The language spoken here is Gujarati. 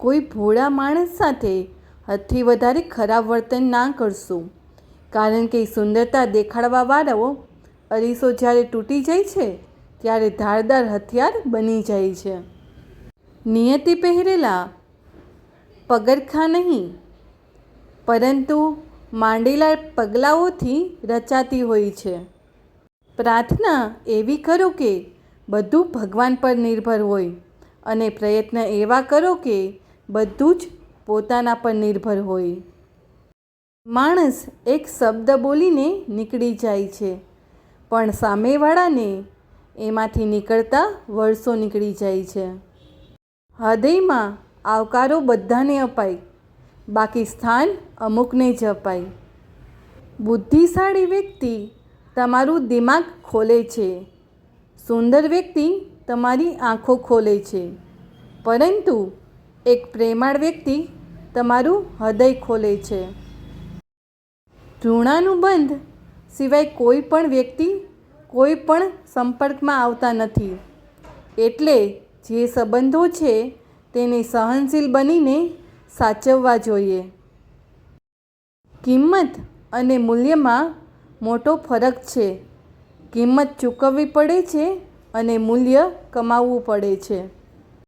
કોઈ ભોળા માણસ સાથે હદથી વધારે ખરાબ વર્તન ના કરશો, કારણ કે સુંદરતા દેખાડવાવાળો અરીસો જ્યારે તૂટી જાય છે ત્યારે ધારદાર હથિયાર બની જાય છે. નિયતિ પહેરેલા પગરખાં નહીં, પરંતુ માંડેલા પગલાઓથી રચાતી હોય છે. પ્રાર્થના એવી કરો કે બધું ભગવાન પર નિર્ભર હોય, અને પ્રયત્ન એવા કરો કે બધું જ પોતાના પર નિર્ભર હોય. માણસ એક શબ્દ બોલીને નીકળી જાય છે, પણ સામેવાળાને એમાંથી નીકળતા વર્ષો નીકળી જાય છે. હૃદયમાં આવકારો બધાને અપાય, બાકી સ્થાન અમુકને જ અપાય. બુદ્ધિશાળી વ્યક્તિ તમારું દિમાગ ખોલે છે, સુંદર વ્યક્તિ તમારી આંખો ખોલે છે, પરંતુ એક પ્રેમાળ વ્યક્તિ તમારું હૃદય ખોલે છે. ઋણાનુબંધ સિવાય કોઈ પણ વ્યક્તિ કોઈ પણ સંપર્કમાં આવતા નથી, એટલે જે સંબંધો છે તેને સહનશીલ બનીને સાચવવા જોઈએ. કિંમત અને મૂલ્યમાં મોટો ફરક છે. કિંમત ચૂકવવી પડે છે અને મૂલ્ય કમાવવું પડે છે.